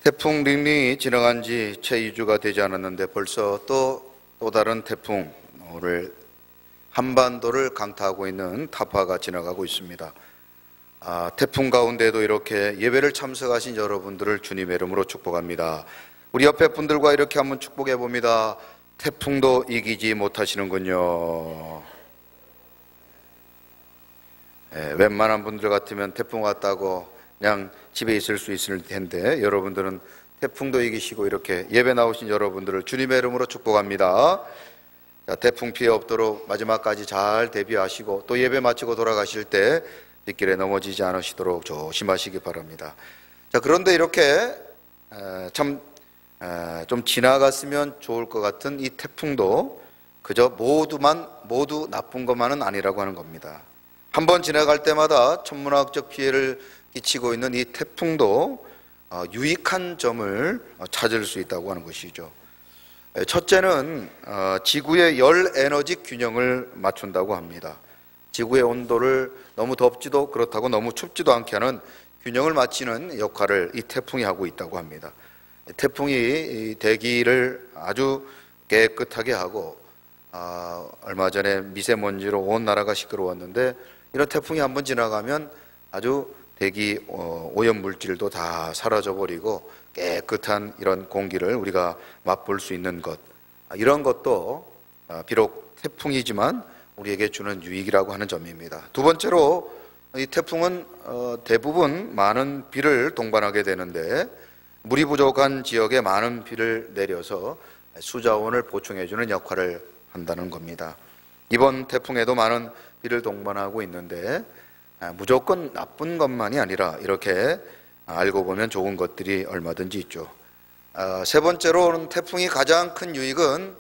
태풍 링링이 지나간 지 채 2주가 되지 않았는데 벌써 또 다른 태풍, 오늘 한반도를 강타하고 있는 타파가 지나가고 있습니다. 태풍 가운데도 이렇게 예배를 참석하신 여러분들을 주님의 이름으로 축복합니다. 우리 옆에 분들과 이렇게 한번 축복해 봅니다. 태풍도 이기지 못하시는군요. 웬만한 분들 같으면 태풍 왔다고 그냥 집에 있을 수 있을 텐데, 여러분들은 태풍도 이기시고 이렇게 예배 나오신 여러분들을 주님의 이름으로 축복합니다. 자, 태풍 피해 없도록 마지막까지 잘 대비하시고 또 예배 마치고 돌아가실 때 빗길에 넘어지지 않으시도록 조심하시기 바랍니다. 자, 그런데 이렇게 좀 지나갔으면 좋을 것 같은 이 태풍도 그저 모두 나쁜 것만은 아니라고 하는 겁니다. 한번 지나갈 때마다 천문학적 피해를 끼치고 있는 이 태풍도 유익한 점을 찾을 수 있다고 하는 것이죠. 첫째는 지구의 열 에너지 균형을 맞춘다고 합니다. 지구의 온도를 너무 덥지도 그렇다고 너무 춥지도 않게 하는 균형을 맞추는 역할을 이 태풍이 하고 있다고 합니다. 태풍이 대기를 아주 깨끗하게 하고, 얼마 전에 미세먼지로 온 나라가 시끄러웠는데, 이런 태풍이 한번 지나가면 아주 대기 오염물질도 다 사라져버리고 깨끗한 이런 공기를 우리가 맛볼 수 있는 것, 이런 것도 비록 태풍이지만 우리에게 주는 유익이라고 하는 점입니다. 두 번째로, 이 태풍은 대부분 많은 비를 동반하게 되는데, 물이 부족한 지역에 많은 비를 내려서 수자원을 보충해주는 역할을 한다는 겁니다. 이번 태풍에도 많은 비를 동반하고 있는데, 무조건 나쁜 것만이 아니라 이렇게 알고 보면 좋은 것들이 얼마든지 있죠. 세 번째로는 태풍이 가장 큰 유익은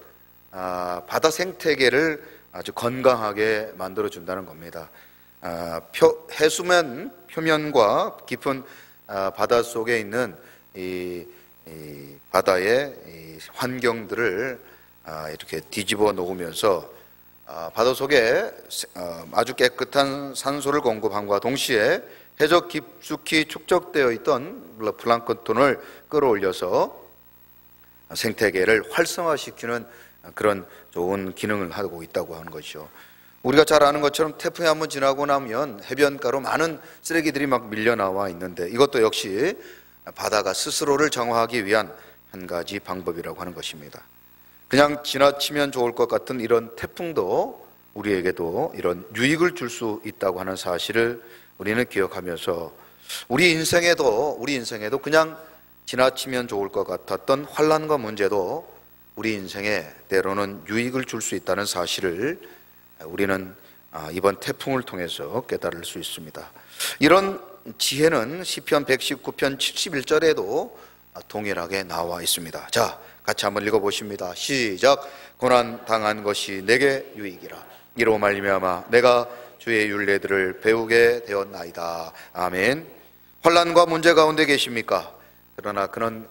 바다 생태계를 아주 건강하게 만들어 준다는 겁니다. 해수면 표면과 깊은 바다 속에 있는 이 바다의 이 환경들을 이렇게 뒤집어 놓으면서 바다 속에 아주 깨끗한 산소를 공급함과 동시에 해적 깊숙이 축적되어 있던 플랑크톤을 끌어올려서 생태계를 활성화시키는 그런 좋은 기능을 하고 있다고 하는 것이죠. 우리가 잘 아는 것처럼 태풍이 한번 지나고 나면 해변가로 많은 쓰레기들이 막 밀려 나와 있는데, 이것도 역시 바다가 스스로를 정화하기 위한 한 가지 방법이라고 하는 것입니다. 그냥 지나치면 좋을 것 같은 이런 태풍도 우리에게도 이런 유익을 줄 수 있다고 하는 사실을 우리는 기억하면서, 우리 인생에도 그냥 지나치면 좋을 것 같았던 환난과 문제도 우리 인생에 때로는 유익을 줄 수 있다는 사실을 우리는 이번 태풍을 통해서 깨달을 수 있습니다. 이런 지혜는 시편 119편 71절에도 동일하게 나와 있습니다. 자, 같이 한번 읽어보십니다. 시작. 고난 당한 것이 내게 유익이라. 이로 말미암아 내가 주의 율례들을 배우게 되었나이다. 아멘. 환난과 문제 가운데 계십니까? 그러나 그런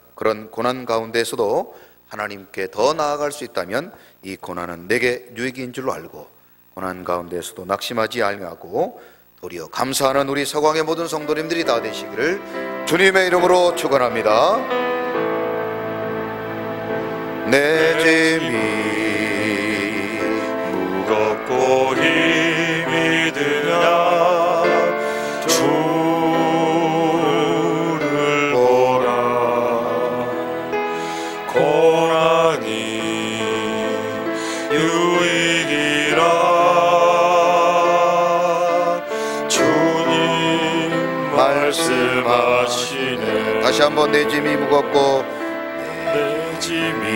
고난 가운데서도 하나님께 더 나아갈 수 있다면 이 고난은 내게 유익인 줄로 알고, 고난 가운데서도 낙심하지 아니하고 도리어 감사하는 우리 서광의 모든 성도님들이 다 되시기를 주님의 이름으로 축원합니다. 내 짐이 무겁고 힘이 드냐 주를 보라. 고난이 유익이라 주님 말씀하시네. 다시 한번 내 짐이 무겁고 내 짐이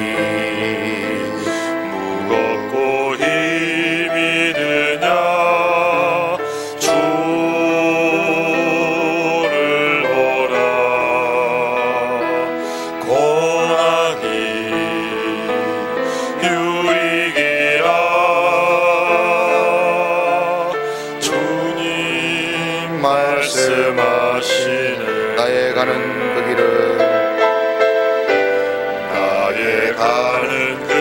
무겁고 힘이 드냐 주를 보라. 고난이 유익이라 주님 말씀하시네. 나의 가는 그 길은 가는 그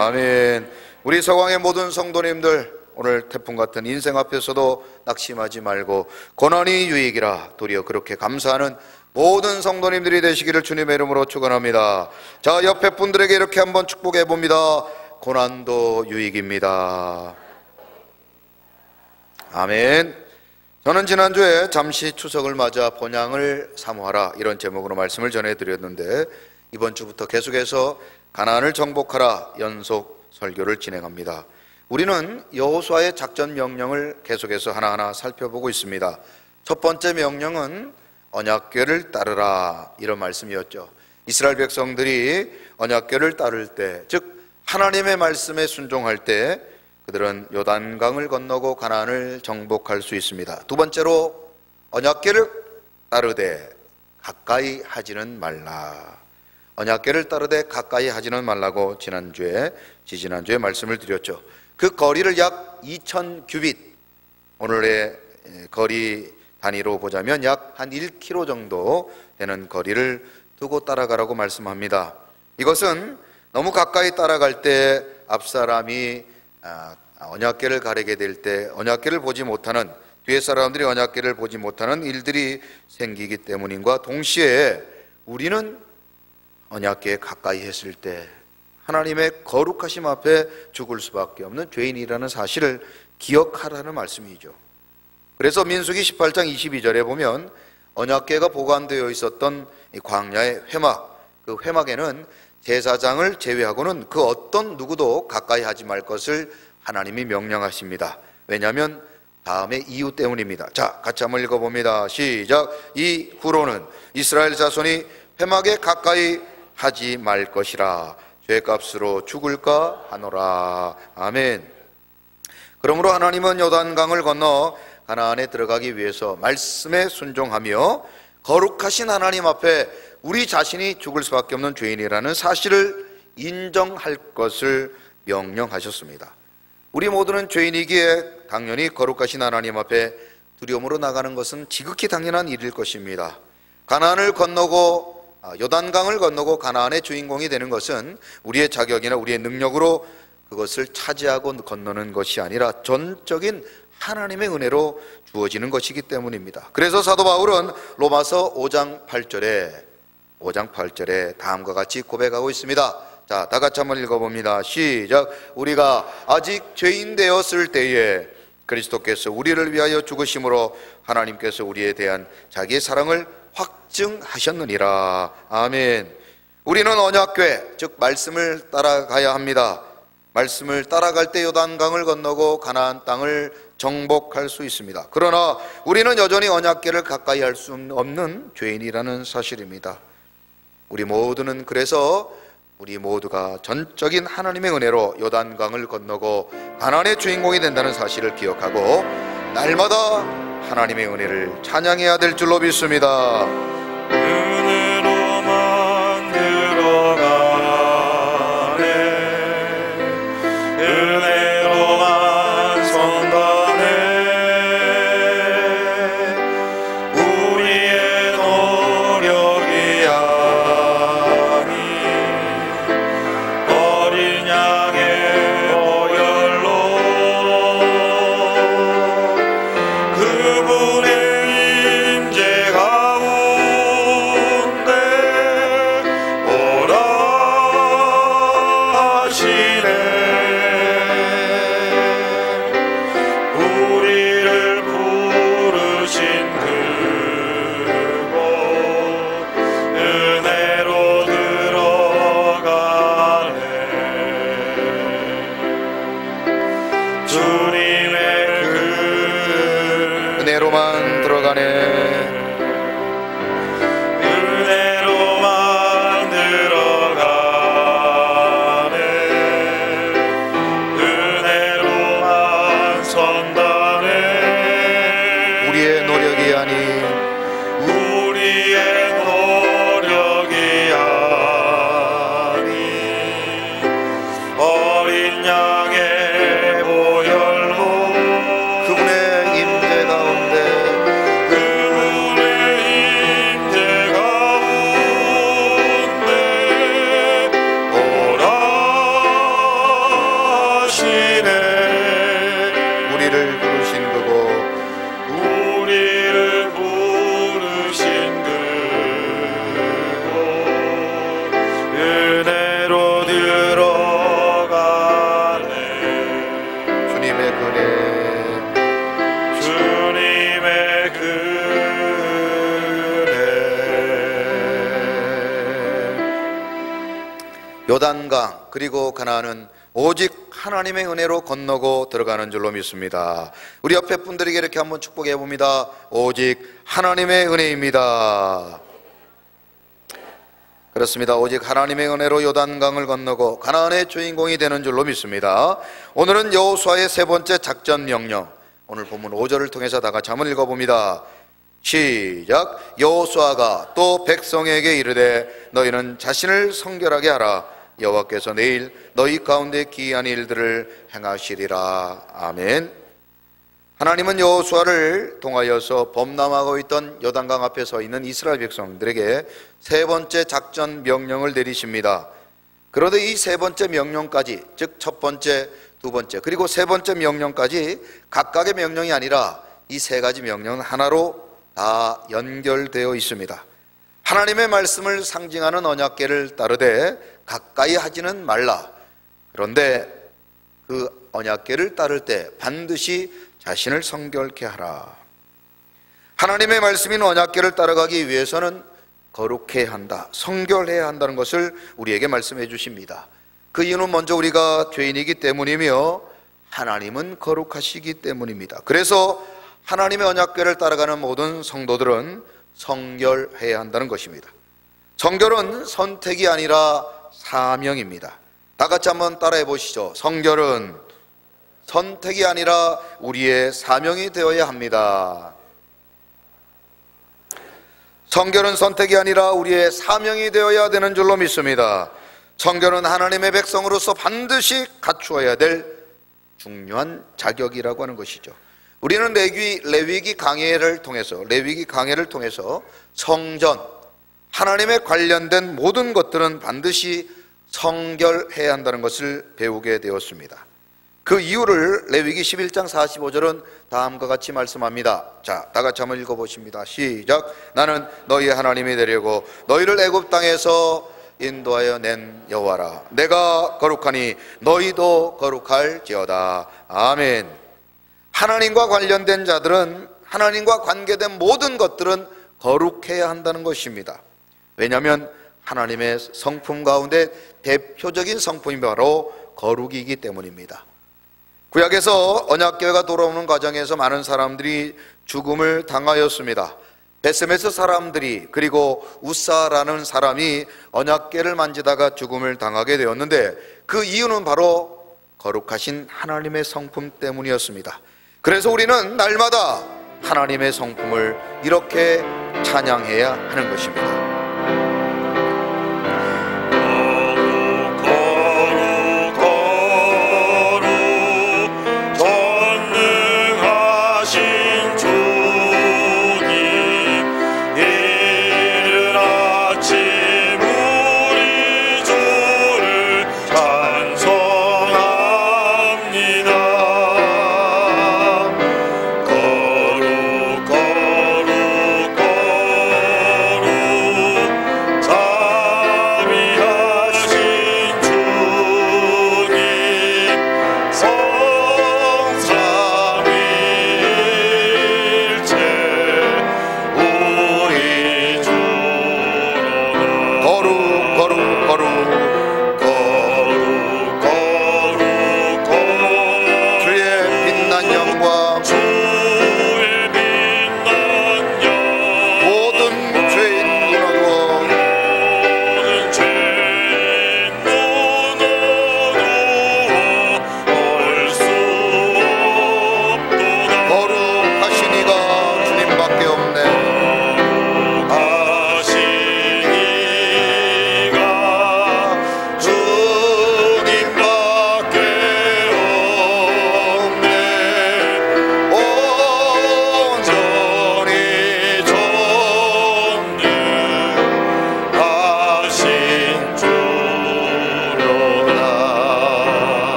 아멘. 우리 서강의 모든 성도님들, 오늘 태풍 같은 인생 앞에서도 낙심하지 말고 고난이 유익이라 도리어 그렇게 감사하는 모든 성도님들이 되시기를 주님의 이름으로 축원합니다. 자, 옆에 분들에게 이렇게 한번 축복해 봅니다. 고난도 유익입니다. 아멘. 저는 지난주에 잠시 추석을 맞아 본향을 사모하라 이런 제목으로 말씀을 전해드렸는데, 이번 주부터 계속해서 가나안을 정복하라 연속 설교를 진행합니다. 우리는 여호수아의 작전 명령을 계속해서 하나하나 살펴보고 있습니다. 첫 번째 명령은 언약궤를 따르라 이런 말씀이었죠. 이스라엘 백성들이 언약궤를 따를 때, 즉 하나님의 말씀에 순종할 때 그들은 요단강을 건너고 가나안을 정복할 수 있습니다. 두 번째로 언약궤를 따르되 가까이 하지는 말라. 언약궤를 따르되 가까이 하지는 말라고 지지난주에 말씀을 드렸죠. 그 거리를 약 2000규빗, 오늘의 거리 단위로 보자면 약 한 1km 정도 되는 거리를 두고 따라가라고 말씀합니다. 이것은 너무 가까이 따라갈 때 앞사람이 언약궤를 가리게 될 때 언약궤를 보지 못하는, 뒤에 사람들이 언약궤를 보지 못하는 일들이 생기기 때문인과 동시에 우리는 언약궤에 가까이 했을 때 하나님의 거룩하심 앞에 죽을 수밖에 없는 죄인이라는 사실을 기억하라는 말씀이죠. 그래서 민수기 18장 22절에 보면 언약궤가 보관되어 있었던 이 광야의 회막, 그 회막에는 제사장을 제외하고는 그 어떤 누구도 가까이 하지 말 것을 하나님이 명령하십니다. 왜냐하면 다음의 이유 때문입니다. 자, 같이 한번 읽어봅니다. 시작. 이후로는 이스라엘 자손이 회막에 가까이 하지 말 것이라 죄값으로 죽을까 하노라. 아멘. 그러므로 하나님은 요단강을 건너 가나안에 들어가기 위해서 말씀에 순종하며 거룩하신 하나님 앞에 우리 자신이 죽을 수밖에 없는 죄인이라는 사실을 인정할 것을 명령하셨습니다. 우리 모두는 죄인이기에 당연히 거룩하신 하나님 앞에 두려움으로 나가는 것은 지극히 당연한 일일 것입니다. 가나안을 건너고 요단강을 건너고 가나안의 주인공이 되는 것은 우리의 자격이나 우리의 능력으로 그것을 차지하고 건너는 것이 아니라 전적인 하나님의 은혜로 주어지는 것이기 때문입니다. 그래서 사도 바울은 로마서 5장 8절에 다음과 같이 고백하고 있습니다. 자, 다 같이 한번 읽어봅니다. 시작. 우리가 아직 죄인 되었을 때에 그리스도께서 우리를 위하여 죽으심으로 하나님께서 우리에 대한 자기의 사랑을 확증하셨느니라. 아멘. 우리는 언약궤, 즉 말씀을 따라가야 합니다. 말씀을 따라갈 때 요단강을 건너고 가나안 땅을 정복할 수 있습니다. 그러나 우리는 여전히 언약궤를 가까이 할 수 없는 죄인이라는 사실입니다. 우리 모두는 그래서 우리 모두가 전적인 하나님의 은혜로 요단강을 건너고 가나안의 주인공이 된다는 사실을 기억하고 날마다 하나님의 은혜를 찬양해야 될 줄로 믿습니다. 은혜로만 들어가네, 은혜로만 선다네. 우리의 노력이 아니 어린 양의 보혈로 그분의 임재 가운데 요단강 그리고 가나안은 오직 하나님의 은혜로 건너고 들어가는 줄로 믿습니다. 우리 옆에 분들에게 이렇게 한번 축복해 봅니다. 오직 하나님의 은혜입니다. 그렇습니다. 오직 하나님의 은혜로 요단강을 건너고 가나안의 주인공이 되는 줄로 믿습니다. 오늘은 여호수아의 세 번째 작전 명령, 오늘 본문 5절을 통해서 다 같이 한번 읽어봅니다. 시작. 여호수아가 또 백성에게 이르되 너희는 자신을 성결하게 하라. 여호와께서 내일 너희 가운데 기이한 일들을 행하시리라. 아멘. 하나님은 여호수아를 통하여서 범람하고 있던 요단강 앞에 서 있는 이스라엘 백성들에게 세 번째 작전 명령을 내리십니다. 그런데 이 세 번째 명령까지, 즉 첫 번째, 두 번째, 그리고 세 번째 명령까지 각각의 명령이 아니라 이 세 가지 명령은 하나로 다 연결되어 있습니다. 하나님의 말씀을 상징하는 언약궤를 따르되 가까이 하지는 말라. 그런데 그 언약궤를 따를 때 반드시 자신을 성결케 하라. 하나님의 말씀인 언약궤를 따라가기 위해서는 거룩해야 한다, 성결해야 한다는 것을 우리에게 말씀해 주십니다. 그 이유는 먼저 우리가 죄인이기 때문이며 하나님은 거룩하시기 때문입니다. 그래서 하나님의 언약궤를 따라가는 모든 성도들은 성결해야 한다는 것입니다. 성결은 선택이 아니라 사명입니다. 다 같이 한번 따라해 보시죠. 성결은 선택이 아니라 우리의 사명이 되어야 합니다. 성결은 선택이 아니라 우리의 사명이 되어야 되는 줄로 믿습니다. 성결은 하나님의 백성으로서 반드시 갖추어야 될 중요한 자격이라고 하는 것이죠. 우리는 레위기 강해를 통해서 성전, 하나님에 관련된 모든 것들은 반드시 성결해야 한다는 것을 배우게 되었습니다. 그 이유를 레위기 11장 45절은 다음과 같이 말씀합니다. 자, 다 같이 한번 읽어보십니다. 시작. 나는 너희 하나님이 되려고 너희를 애굽 땅에서 인도하여 낸 여호와라. 내가 거룩하니 너희도 거룩할지어다. 아멘. 하나님과 관련된 자들은, 하나님과 관계된 모든 것들은 거룩해야 한다는 것입니다. 왜냐하면 하나님의 성품 가운데 대표적인 성품이 바로 거룩이기 때문입니다. 구약에서 언약궤가 돌아오는 과정에서 많은 사람들이 죽음을 당하였습니다. 베스메스 사람들이, 그리고 우사라는 사람이 언약궤를 만지다가 죽음을 당하게 되었는데 그 이유는 바로 거룩하신 하나님의 성품 때문이었습니다. 그래서 우리는 날마다 하나님의 성품을 이렇게 찬양해야 하는 것입니다.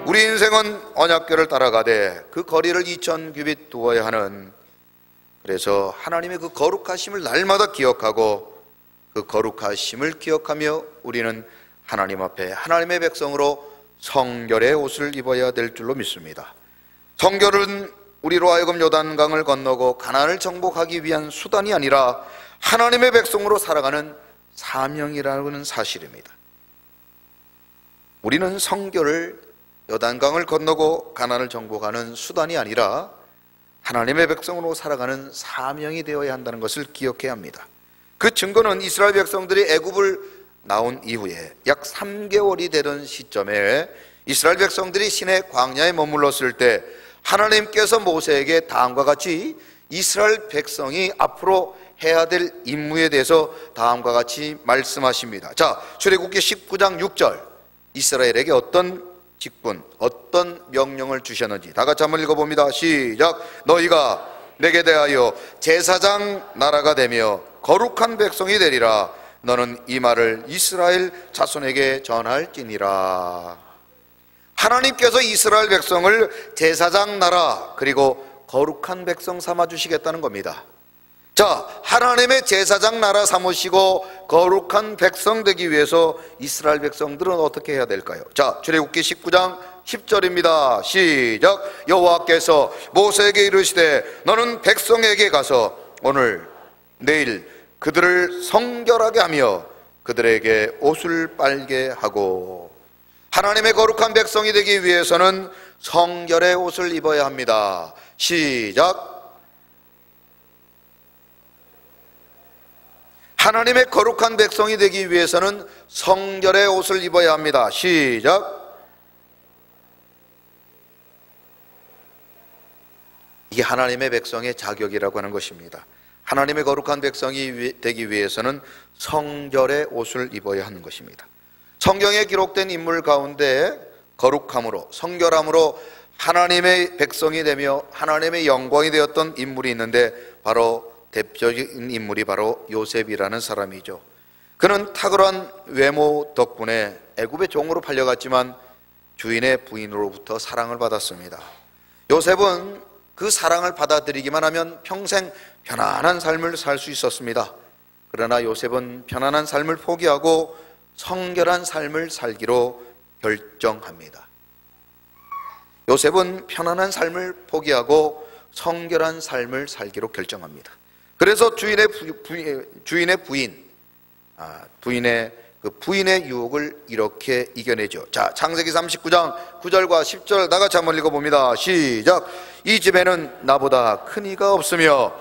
우리 인생은 언약궤를 따라가되 그 거리를 2000규빗 두어야 하는, 그래서 하나님의 그 거룩하심을 날마다 기억하고 그 거룩하심을 기억하며 우리는 하나님 앞에 하나님의 백성으로 성결의 옷을 입어야 될 줄로 믿습니다. 성결은 우리로 하여금 요단강을 건너고 가나안을 정복하기 위한 수단이 아니라 하나님의 백성으로 살아가는 사명이라는 사실입니다. 우리는 성교를 요단강을 건너고 가나안을 정복하는 수단이 아니라 하나님의 백성으로 살아가는 사명이 되어야 한다는 것을 기억해야 합니다. 그 증거는 이스라엘 백성들이 애굽을 나온 이후에 약 3개월이 되던 시점에 이스라엘 백성들이 시내 광야에 머물렀을 때 하나님께서 모세에게 다음과 같이 이스라엘 백성이 앞으로 해야 될 임무에 대해서 다음과 같이 말씀하십니다. 자, 출애굽기 19장 6절, 이스라엘에게 어떤 직분, 어떤 명령을 주셨는지 다 같이 한번 읽어봅니다. 시작. 너희가 내게 대하여 제사장 나라가 되며 거룩한 백성이 되리라. 너는 이 말을 이스라엘 자손에게 전할지니라. 하나님께서 이스라엘 백성을 제사장 나라 그리고 거룩한 백성 삼아 주시겠다는 겁니다. 자, 하나님의 제사장 나라 삼으시고 거룩한 백성 되기 위해서 이스라엘 백성들은 어떻게 해야 될까요? 자, 출애굽기 19장 10절입니다. 시작. 여호와께서 모세에게 이르시되 너는 백성에게 가서 오늘 내일 그들을 성결하게 하며 그들에게 옷을 빨게 하고. 하나님의 거룩한 백성이 되기 위해서는 성결의 옷을 입어야 합니다. 시작. 하나님의 거룩한 백성이 되기 위해서는 성결의 옷을 입어야 합니다. 시작. 이게 하나님의 백성의 자격이라고 하는 것입니다. 하나님의 거룩한 백성이 되기 위해서는 성결의 옷을 입어야 하는 것입니다. 성경에 기록된 인물 가운데 거룩함으로, 성결함으로 하나님의 백성이 되며 하나님의 영광이 되었던 인물이 있는데 바로 대표적인 인물이 바로 요셉이라는 사람이죠. 그는 탁월한 외모 덕분에 애굽의 종으로 팔려갔지만 주인의 부인으로부터 사랑을 받았습니다. 요셉은 그 사랑을 받아들이기만 하면 평생 편안한 삶을 살 수 있었습니다. 그러나 요셉은 편안한 삶을 포기하고 성결한 삶을 살기로 결정합니다. 요셉은 편안한 삶을 포기하고 성결한 삶을 살기로 결정합니다. 그래서 주인의 부인의 유혹을 이렇게 이겨내죠. 자, 창세기 39장 9절과 10절 다 같이 한번 읽어봅니다. 시작. 이 집에는 나보다 큰 이가 없으며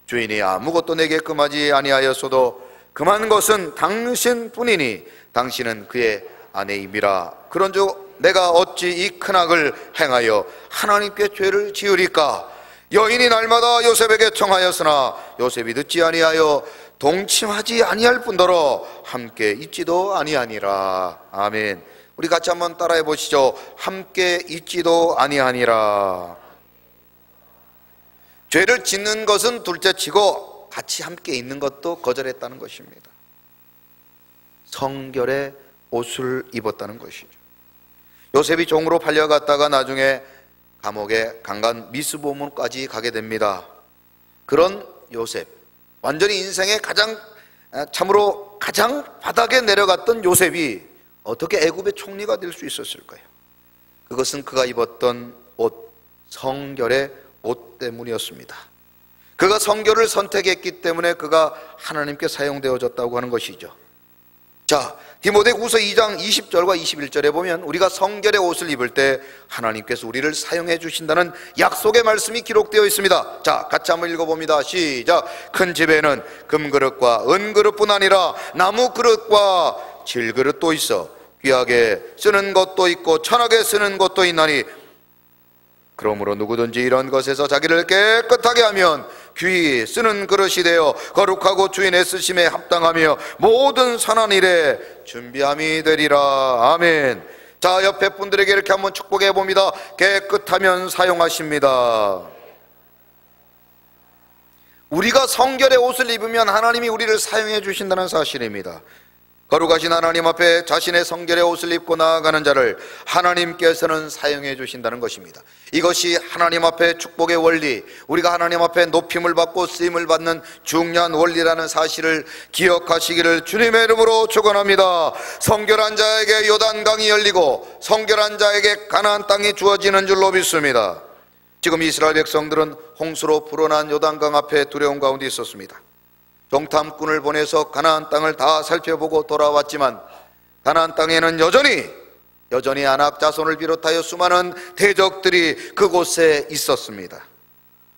주인이 아무것도 내게 금하지 아니하였어도 금한 것은 당신뿐이니 당신은 그의 아내임이라. 그런즉 내가 어찌 이 큰 악을 행하여 하나님께 죄를 지으리까. 여인이 날마다 요셉에게 청하였으나 요셉이 듣지 아니하여 동침하지 아니할 뿐더러 함께 있지도 아니하니라. 아멘. 우리 같이 한번 따라해 보시죠. 함께 있지도 아니하니라. 죄를 짓는 것은 둘째치고 같이 함께 있는 것도 거절했다는 것입니다. 성결의 옷을 입었다는 것이죠. 요셉이 종으로 팔려갔다가 나중에 감옥에 강간 미수고문까지 가게 됩니다. 그런 요셉, 완전히 인생의 참으로 가장 바닥에 내려갔던 요셉이 어떻게 애굽의 총리가 될 수 있었을까요? 그것은 그가 입었던 옷, 성결의 옷 때문이었습니다. 그가 성결을 선택했기 때문에 그가 하나님께 사용되어졌다고 하는 것이죠. 자, 디모데후서 2장 20절과 21절에 보면 우리가 성결의 옷을 입을 때 하나님께서 우리를 사용해 주신다는 약속의 말씀이 기록되어 있습니다. 자, 같이 한번 읽어봅니다. 시작. 큰 집에는 금그릇과 은그릇뿐 아니라 나무그릇과 질그릇도 있어 귀하게 쓰는 것도 있고 천하게 쓰는 것도 있나니 그러므로 누구든지 이런 것에서 자기를 깨끗하게 하면 귀히 쓰는 그릇이 되어 거룩하고 주인의 쓰심에 합당하며 모든 선한 일에 준비함이 되리라. 아멘. 자, 옆에 분들에게 이렇게 한번 축복해 봅니다. 깨끗하면 사용하십니다. 우리가 성결의 옷을 입으면 하나님이 우리를 사용해 주신다는 사실입니다. 거룩하신 하나님 앞에 자신의 성결의 옷을 입고 나아가는 자를 하나님께서는 사용해 주신다는 것입니다. 이것이 하나님 앞에 축복의 원리, 우리가 하나님 앞에 높임을 받고 쓰임을 받는 중요한 원리라는 사실을 기억하시기를 주님의 이름으로 축원합니다. 성결한 자에게 요단강이 열리고 성결한 자에게 가나안 땅이 주어지는 줄로 믿습니다. 지금 이스라엘 백성들은 홍수로 불어난 요단강 앞에 두려움 가운데 있었습니다. 정탐꾼을 보내서 가나안 땅을 다 살펴보고 돌아왔지만 가나안 땅에는 여전히 아낙 자손을 비롯하여 수많은 대적들이 그곳에 있었습니다.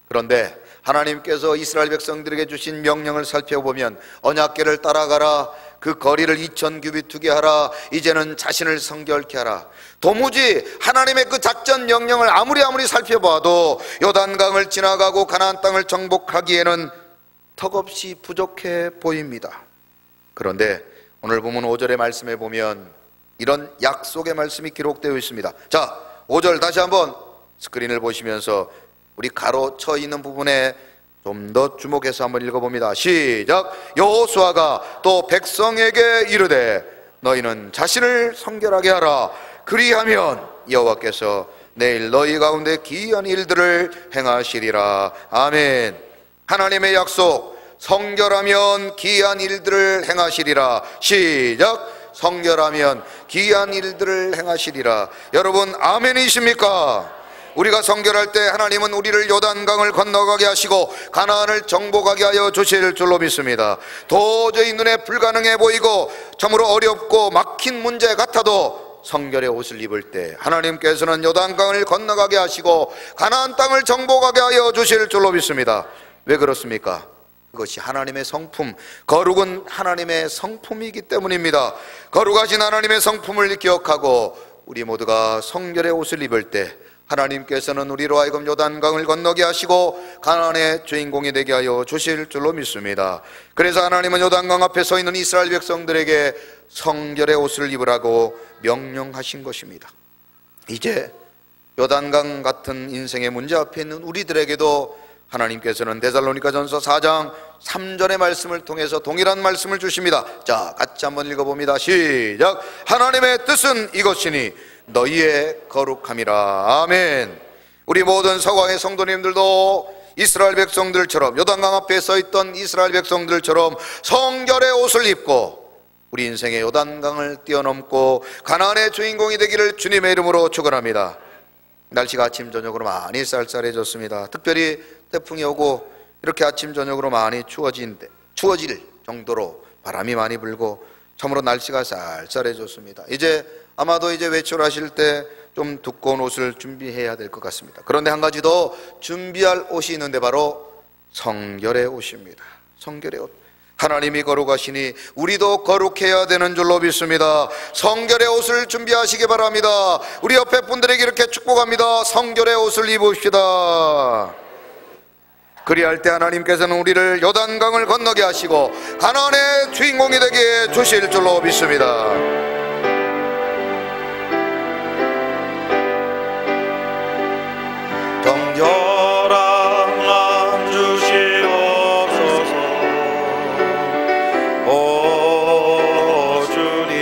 그런데 하나님께서 이스라엘 백성들에게 주신 명령을 살펴보면 언약궤를 따라가라, 그 거리를 2000규빗 하라, 이제는 자신을 성결케 하라. 도무지 하나님의 그 작전 명령을 아무리 살펴봐도 요단강을 지나가고 가나안 땅을 정복하기에는 턱없이 부족해 보입니다. 그런데 오늘 본문 5절의 말씀에 보면 이런 약속의 말씀이 기록되어 있습니다. 자, 5절 다시 한번 스크린을 보시면서 우리 가로쳐 있는 부분에 좀 더 주목해서 한번 읽어봅니다. 시작. 여호수아가 또 백성에게 이르되 너희는 자신을 성결하게 하라. 그리하면 여호와께서 내일 너희 가운데 기이한 일들을 행하시리라. 아멘. 하나님의 약속, 성결하면 기이한 일들을 행하시리라. 시작. 성결하면 기이한 일들을 행하시리라. 여러분 아멘이십니까? 우리가 성결할 때 하나님은 우리를 요단강을 건너가게 하시고 가나안을 정복하게 하여 주실 줄로 믿습니다. 도저히 눈에 불가능해 보이고 참으로 어렵고 막힌 문제 같아도 성결의 옷을 입을 때 하나님께서는 요단강을 건너가게 하시고 가나안 땅을 정복하게 하여 주실 줄로 믿습니다. 왜 그렇습니까? 그것이 하나님의 성품, 거룩은 하나님의 성품이기 때문입니다. 거룩하신 하나님의 성품을 기억하고 우리 모두가 성결의 옷을 입을 때 하나님께서는 우리로 하여금 요단강을 건너게 하시고 가나안의 주인공이 되게 하여 주실 줄로 믿습니다. 그래서 하나님은 요단강 앞에 서 있는 이스라엘 백성들에게 성결의 옷을 입으라고 명령하신 것입니다. 이제 요단강 같은 인생의 문제 앞에 있는 우리들에게도 하나님께서는 데살로니가전서 4장 3절의 말씀을 통해서 동일한 말씀을 주십니다. 자, 같이 한번 읽어봅니다. 시작. 하나님의 뜻은 이것이니 너희의 거룩함이라. 아멘. 우리 모든 서광의 성도님들도 이스라엘 백성들처럼 요단강 앞에 서 있던 이스라엘 백성들처럼 성결의 옷을 입고 우리 인생의 요단강을 뛰어넘고 가나안의 주인공이 되기를 주님의 이름으로 축원합니다. 날씨가 아침 저녁으로 많이 쌀쌀해졌습니다. 특별히 태풍이 오고 이렇게 아침 저녁으로 많이 추워질 정도로 바람이 많이 불고 참으로 날씨가 쌀쌀해졌습니다. 이제 아마도 이제 외출하실 때 좀 두꺼운 옷을 준비해야 될 것 같습니다. 그런데 한 가지 더 준비할 옷이 있는데 바로 성결의 옷입니다. 성결의 옷. 하나님이 거룩하시니 우리도 거룩해야 되는 줄로 믿습니다. 성결의 옷을 준비하시기 바랍니다. 우리 옆에 분들에게 이렇게 축복합니다. 성결의 옷을 입읍시다. 그리할 때 하나님께서는 우리를 요단강을 건너게 하시고 가나안의 주인공이 되게 주실 줄로 믿습니다. 정결한 마음 주시옵소서. 오 주님,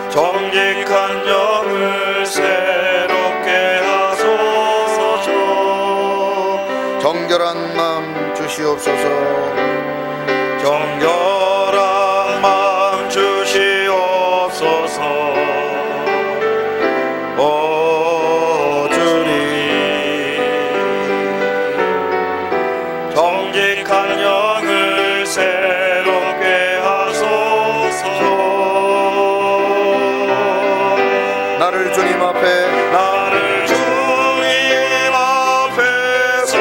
정직한 영을 새롭게 하소서. 정결한 마음 주시옵소서. 정결한 마음 주시옵소서. 오 주님, 정직한 영을 새롭게 하소서. 나를 주님 앞에 나를 주님 앞에서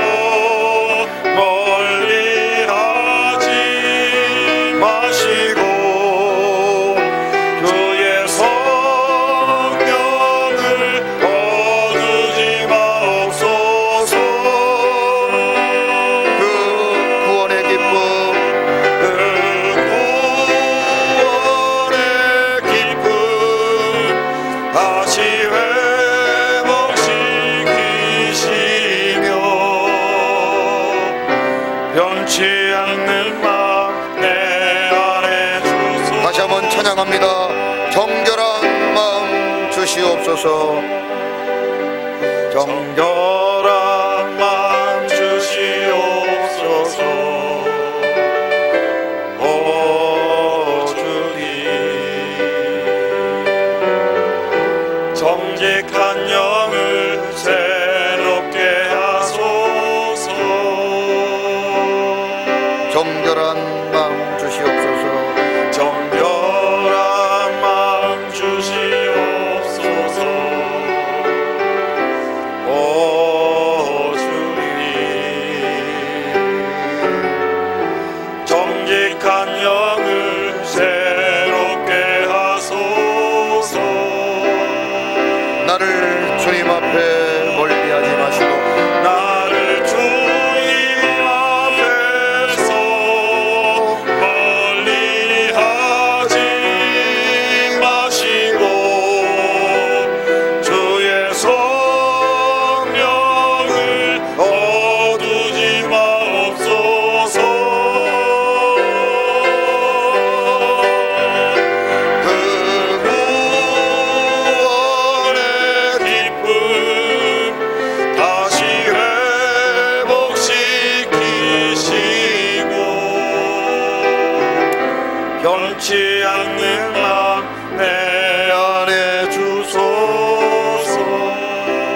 멀리 하지 마시고 주의 성령을 거두지 마옵소서. 그 구원의 기쁨, 그 구원의 기쁨 다시 회복시키시며 변치 않는 맘 내 안에 주소서. 다시 한번 찬양합니다. 정결한 마음 주시옵소서. 정결한 마음 주시옵소서. 오 주님, 정직한 영을 새롭게 하소서. 정결한 마음 주시옵소서. 정결한 마음 주시옵소서. 오 주님, 정직한 영을 새롭게 하소서. 나를 주님 앞에 멀리하지 마시고 나를 주님 앞에서 멀리하지 마시고 주의 성령을 거두지 마옵소서. 그 구원의 기쁨 다시 회복시키시고 변치 않는 마음 내 안에 주소서.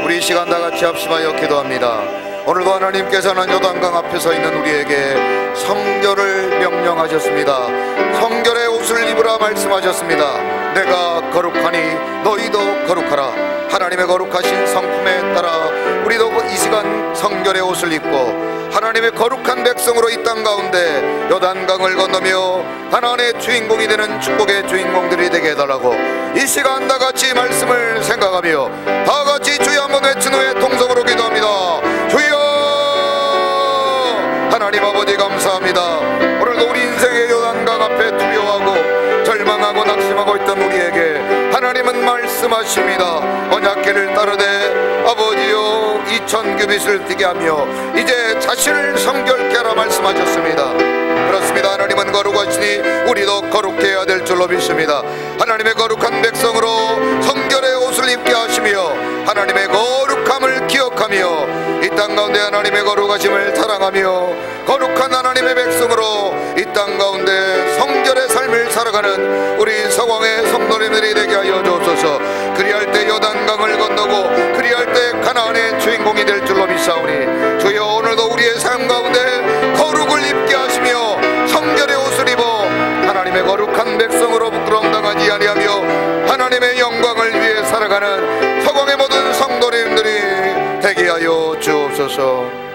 우리 이 시간 다 같이 합심하여 기도합니다. 오늘도 하나님께서는 요단강 앞에 서 있는 우리에게 성결을 명령하셨습니다. 성결의 옷을 입으라 말씀하셨습니다. 내가 거룩하니 너희도 거룩하라. 하나님의 거룩하신 성품에 따라 우리도 이 시간 성결의 옷을 입고 하나님의 거룩한 백성으로 이 땅 가운데 요단강을 건너며 하나님의 주인공이 되는 축복의 주인공들이 되게 해달라고 이 시간 다 같이 말씀을 생각하며 다 같이 주여 한번 외친 후에 통성으로 기도합니다. 주여 하나님 아버지 감사합니다. 오늘도 우리 인생의 요단강 앞에 두려워하고 절망하고 낙심하고 있던 우리에게 하나님은 말씀하십니다. 언약궤를 따르되 아버지여 2000규빗을 뛰게 하며 이제 자신을 성결케 하라 말씀하셨습니다. 그렇습니다. 하나님은 거룩하시니 우리도 거룩해야 될 줄로 믿습니다. 하나님의 거룩한 백성으로 성결의 옷을 입게 하시며 하나님의 거룩함을 기억하며 이 땅 가운데 하나님의 거룩하심을 사랑하며 거룩한 하나님의 백성으로 이 땅 가운데 성결의 삶을 살아가는 우리 서광의 성도님들이 되게 하여 주옵소서. 그리할 때 요단강을 건너고 그리할 때 가나안의 주인공이 될 줄로 믿사오니 주여 오늘도 우리의 삶 가운데 거룩을 입게 하시며 성결의 옷을 입어 하나님의 거룩한 백성으로 부끄러움 당하지 아니하며 하나님의 영광을 위해 살아가는 서광의 모든 성도님들이 되게 하여 주옵소서.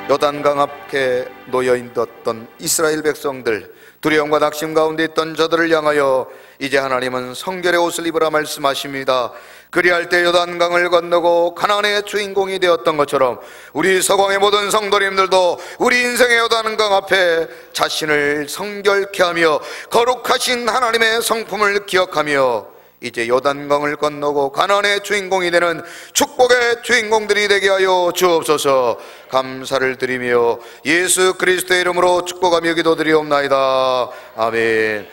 요단강 앞에 놓여있던 이스라엘 백성들 두려움과 낙심 가운데 있던 저들을 향하여 이제 하나님은 성결의 옷을 입으라 말씀하십니다. 그리할 때 요단강을 건너고 가나안의 주인공이 되었던 것처럼 우리 서광의 모든 성도님들도 우리 인생의 요단강 앞에 자신을 성결케 하며 거룩하신 하나님의 성품을 기억하며 이제 요단강을 건너고 가나안의 주인공이 되는 축복의 주인공들이 되게 하여 주옵소서. 감사를 드리며 예수 그리스도의 이름으로 축복하며 기도드리옵나이다. 아멘.